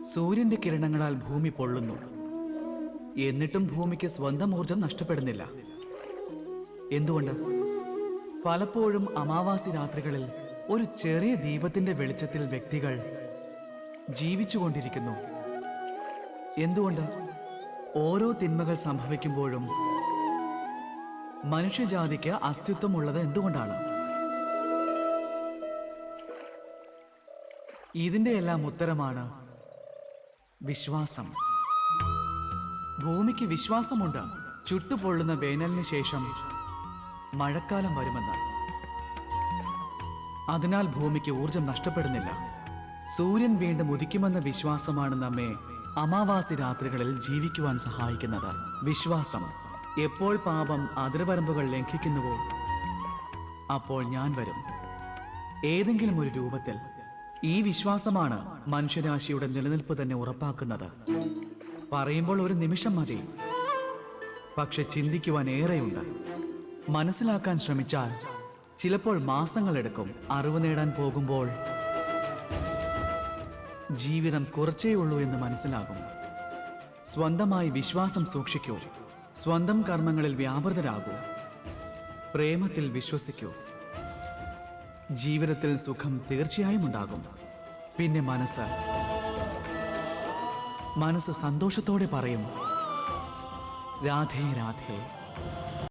സൂര്യന്റെ കിരണങ്ങളാൽ ഭൂമി പൊള്ളുന്നു. എന്നിട്ടും ഭൂമിക്ക് സ്വന്തം ഊർജം നഷ്ടപ്പെടുന്നില്ല. എന്തുകൊണ്ട്? പലപ്പോഴും അമാവാസി രാത്രികളിൽ ഒരു ചെറിയ ദീപത്തിന്റെ വെളിച്ചത്തിൽ വ്യക്തികൾ ജീവിച്ചുകൊണ്ടിരിക്കുന്നു. എന്തുകൊണ്ട്? ഓരോ തിന്മകൾ സംഭവിക്കുമ്പോഴും മനുഷ്യജാതിക്ക് അസ്തിത്വമുള്ളത് എന്തുകൊണ്ടാണ്? ഇതിന്റെ എല്ലാം ഉത്തരമാണ് വിശ്വാസം. ഭൂമിക്ക് വിശ്വാസമുണ്ട്, ചുട്ടുപൊള്ളുന്ന വേനലിന് ശേഷം മഴക്കാലം വരുമെന്ന്. അതിനാൽ ഭൂമിക്ക് ഊർജം നഷ്ടപ്പെടുന്നില്ല. സൂര്യൻ വീണ്ടും ഉദിക്കുമെന്ന വിശ്വാസമാണ് നമ്മെ അമാവാസി രാത്രികളിൽ ജീവിക്കുവാൻ സഹായിക്കുന്നത്. വിശ്വാസം. എപ്പോൾ പാപം അതിർവരമ്പുകൾ ലംഘിക്കുന്നുവോ അപ്പോൾ ഞാൻ വരും, ഏതെങ്കിലും ഒരു രൂപത്തിൽ. ഈ വിശ്വാസമാണ് മനുഷ്യരാശിയുടെ നിലനിൽപ്പ് തന്നെ ഉറപ്പാക്കുന്നത്. പറയുമ്പോൾ ഒരു നിമിഷം മതി, പക്ഷെ ചിന്തിക്കുവാൻ ഏറെയുണ്ട്. മനസ്സിലാക്കാൻ ശ്രമിച്ചാൽ ചിലപ്പോൾ മാസങ്ങളെടുക്കും. അറിവ് നേടാൻ പോകുമ്പോൾ ജീവിതം കുറച്ചേ ഉള്ളൂ എന്ന് മനസ്സിലാകും. സ്വന്തമായി വിശ്വാസം സൂക്ഷിക്കൂ. സ്വന്തം കർമ്മങ്ങളിൽ വ്യാപൃതരാകൂ. പ്രേമത്തിൽ വിശ്വസിക്കൂ. ജീവിതത്തിൽ സുഖം തീർച്ചയായും ഉണ്ടാകും. പിന്നെ മനസ്സ് സന്തോഷത്തോടെ പറയും, രാധേ രാധേ.